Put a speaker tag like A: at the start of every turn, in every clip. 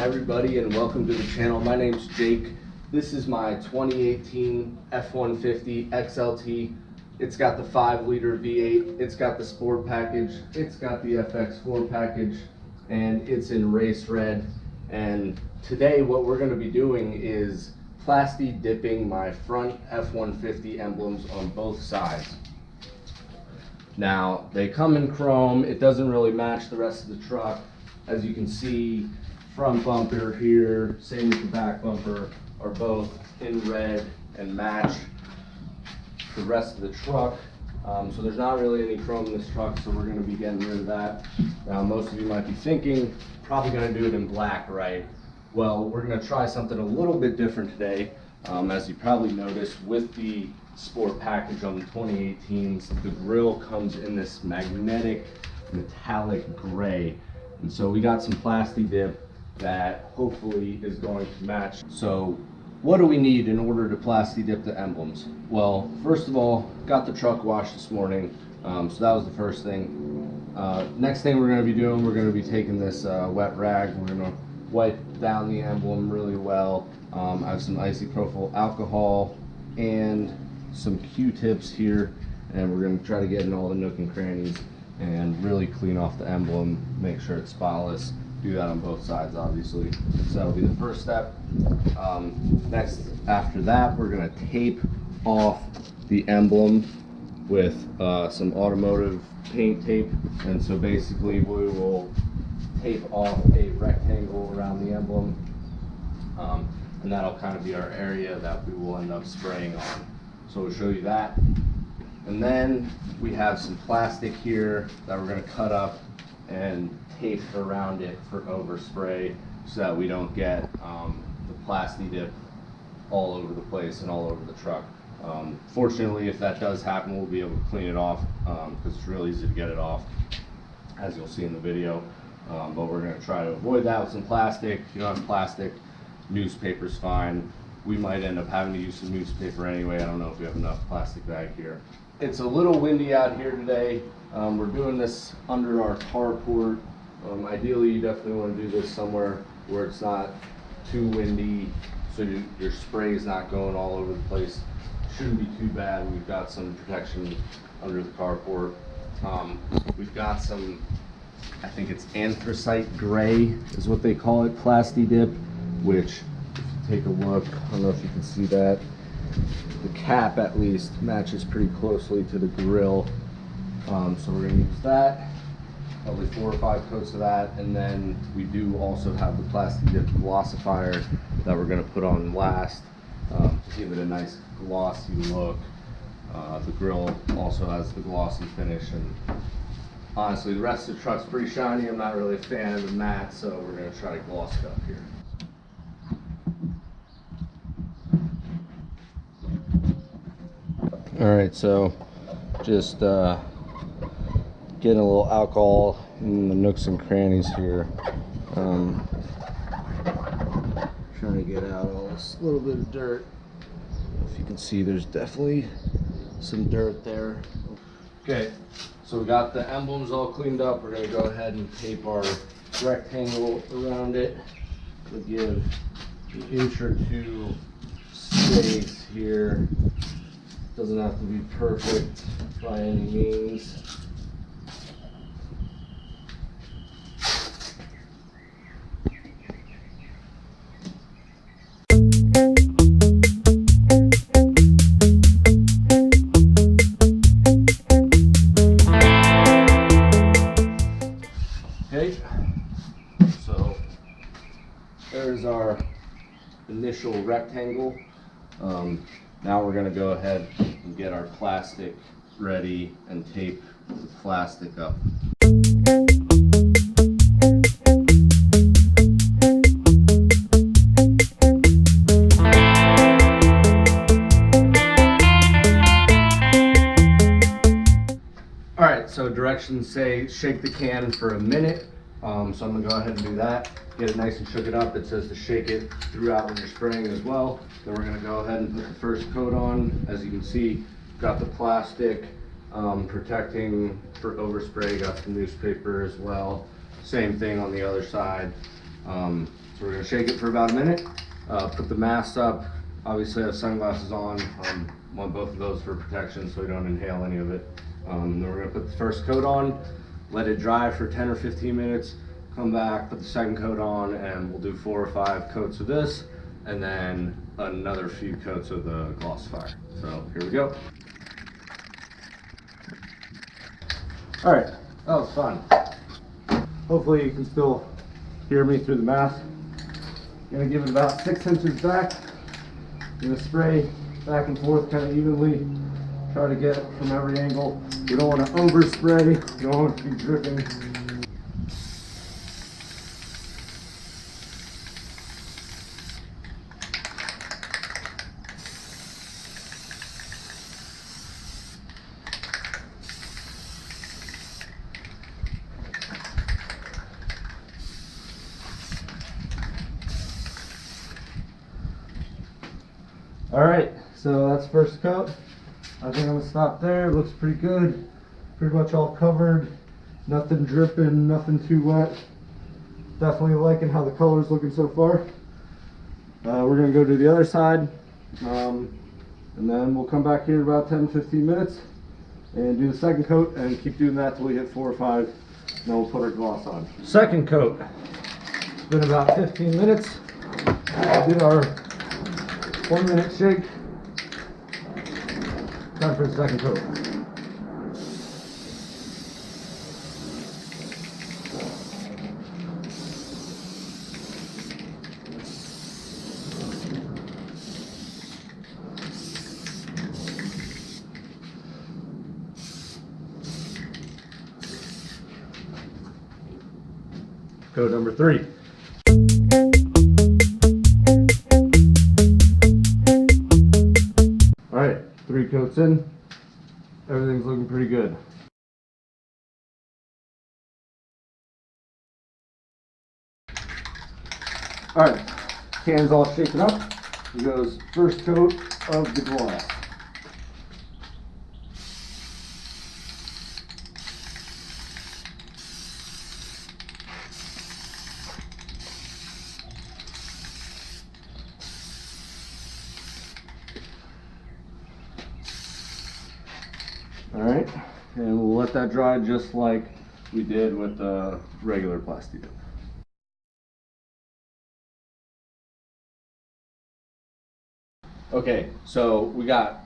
A: everybody, and welcome to the channel. My name's Jake. This is my 2018 F-150 XLT. It's got the 5-liter V8, it's got the Sport package, it's got the FX4 package, and it's in race red. And today what we're going to be doing is plasti dipping my front F-150 emblems on both sides. Now, they come in chrome. It doesn't really match the rest of the truck. As you can see, front bumper here, same with the back bumper, are both in red and match the rest of the truck. So there's not really any chrome in this truck, so we're going to be getting rid of that. Now, most of you might be thinking, probably going to do it in black, right? Well, we're going to try something a little bit different today. As you probably noticed, with the Sport package on the 2018s, the grille comes in this magnetic metallic gray. And so we got some plasti dip that hopefully is going to match. So what do we need in order to plasti dip the emblems? Well, first of all, got the truck washed this morning. So that was the first thing. Next thing we're going to be doing, we're going to be taking this wet rag. We're going to wipe down the emblem really well. I have some isopropyl alcohol and some Q-tips here, and we're going to try to get in all the nook and crannies and really clean off the emblem, make sure it's spotless. Do that on both sides, obviously. So that'll be the first step. Next, after that, we're going to tape off the emblem with some automotive paint tape. And so basically we will tape off a rectangle around the emblem, and that'll kind of be our area that we will end up spraying on. So we'll show you that. And then we have some plastic here that we're going to cut up and tape around it for overspray so that we don't get the plasti dip all over the place and all over the truck. Fortunately, if that does happen, we'll be able to clean it off because it's real easy to get it off, as you'll see in the video. But we're going to try to avoid that with some plastic. If you don't have plastic, newspaper's fine. We might end up having to use some newspaper anyway. I don't know if we have enough plastic bag here. It's a little windy out here today. We're doing this under our carport. Ideally, you definitely want to do this somewhere where it's not too windy, so your spray is not going all over the place. Shouldn't be too bad. We've got some protection under the carport. We've got some, I think it's anthracite gray is what they call it, plasti dip, which, if you take a look, I don't know if you can see that, the cap at least matches pretty closely to the grill. So we're going to use that, probably 4 or 5 coats of that, and then we do also have the Plasti Dip Glossifier that we're going to put on last to give it a nice glossy look. The grill also has the glossy finish, and honestly the rest of the truck's pretty shiny. I'm not really a fan of the matte, so we're going to try to gloss it up here. Alright, so just getting a little alcohol in the nooks and crannies here. Trying to get out all this little bit of dirt. If you can see, there's definitely some dirt there. Okay, so we got the emblems all cleaned up. We're going to go ahead and tape our rectangle around it to give an inch or 2 space here. Doesn't have to be perfect by any means. Okay, so there's our initial rectangle. Now we're going to go ahead and get our plastic ready and tape the plastic up. Alright, so directions say shake the can for a minute. So I'm going to go ahead and do that. Get it nice and shook it up. It says to shake it throughout when you're spraying as well. Then we're going to go ahead and put the first coat on. As you can see, got the plastic protecting for overspray. Got some newspaper as well. Same thing on the other side. So we're gonna shake it for about a minute, put the mask up. Obviously I have sunglasses on. Want both of those for protection so we don't inhale any of it. Then we're gonna put the first coat on, let it dry for 10 or 15 minutes, come back, put the second coat on, and we'll do 4 or 5 coats of this, and then another few coats of the Glossifier. So here we go. All right, that was fun. Hopefully you can still hear me through the mask. Gonna give it about 6 inches back. Gonna spray back and forth kind of evenly. Try to get it from every angle. We don't want to overspray. We don't want it to be dripping. All right, so that's first coat. I think I'm gonna stop there. It looks pretty good. Pretty much all covered. Nothing dripping, nothing too wet. Definitely liking how the color's looking so far. We're gonna go to the other side. And then we'll come back here in about 10-15 minutes and do the second coat and keep doing that till we hit 4 or 5. Then we'll put our gloss on. Second coat. It's been about 15 minutes. We did our 1-minute shake. Time for the second coat. Coat number 3. All right, 3 coats in. Everything's looking pretty good. All right, can's all shaken up. Here goes first coat of the gloss. All right, and we'll let that dry just like we did with the regular Plasti Dip. Okay, so we got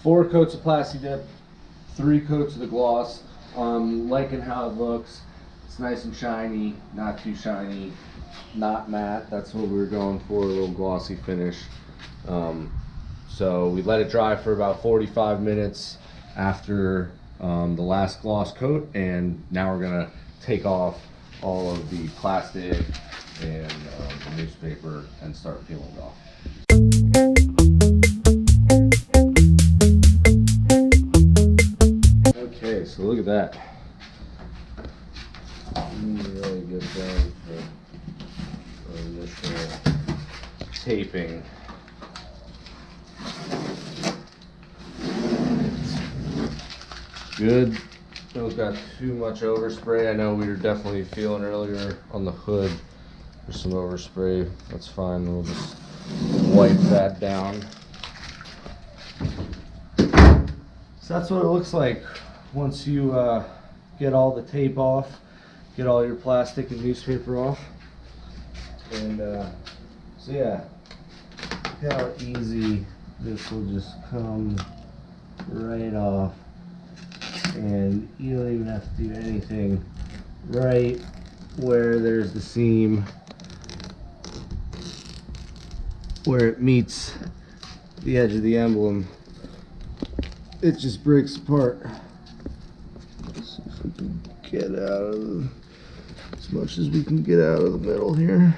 A: 4 coats of Plasti Dip, 3 coats of the gloss. Liking how it looks. It's nice and shiny, not too shiny, not matte. That's what we were going for, a little glossy finish. So we let it dry for about 45 minutes after the last gloss coat, and now we're gonna take off all of the plastic and the newspaper and start peeling it off. Okay, so look at that. Really good thing for initial taping. Good. Don't got too much overspray. I know we were definitely feeling earlier on the hood there's some overspray. That's fine. We'll just wipe that down. So that's what it looks like once you get all the tape off, get all your plastic and newspaper off. And so yeah, look how easy this will just come right off. And you don't even have to do anything. Right where there's the seam, where it meets the edge of the emblem, it just breaks apart. Let's see if we can get out of as much as we can get out of the middle here.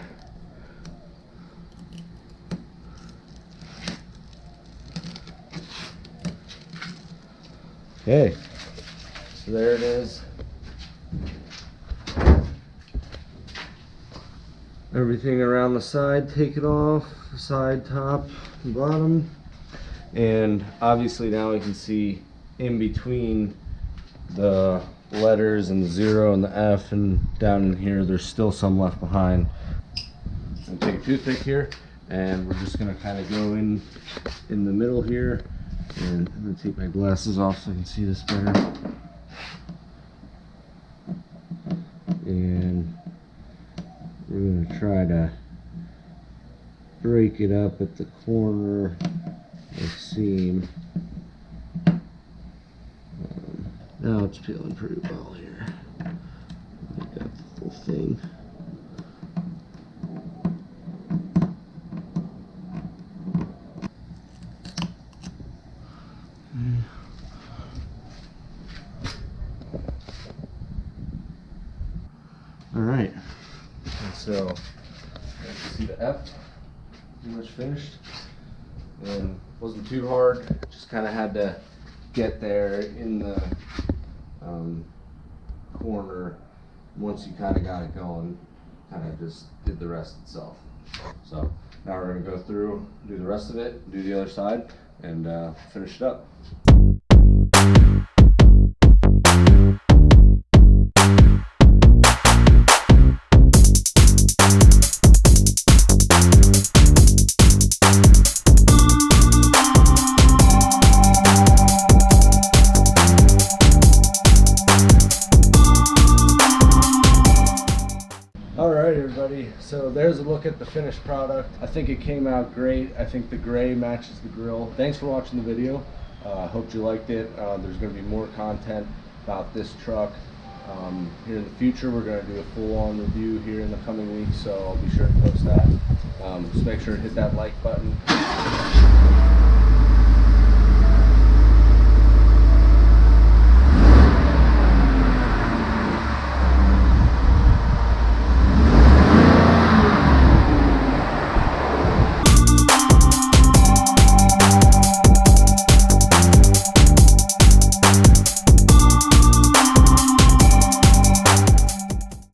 A: Okay. So there it is. Everything around the side taken off, side, top, and bottom. And obviously now we can see in between the letters and the 0 and the F, and down in here there's still some left behind. I'm gonna take a toothpick here, and we're just gonna kind of go in the middle here, and I'm gonna take my glasses off so I can see this better. And we're gonna try to break it up at the corner or seam. Now it's peeling pretty well here. I got the whole thing. All right, and so you can see the F pretty much finished, and wasn't too hard. Just kind of had to get there in the corner. Once you kind of got it going, kind of just did the rest itself. So now we're going to go through, do the rest of it, do the other side, and finish it up. Alright everybody, so there's a look at the finished product. I think it came out great. I think the gray matches the grill. Thanks for watching the video. Hope you liked it. There's going to be more content about this truck. Here in the future, we're going to do a full-on review here in the coming weeks, so I'll be sure to post that. Just make sure to hit that like button.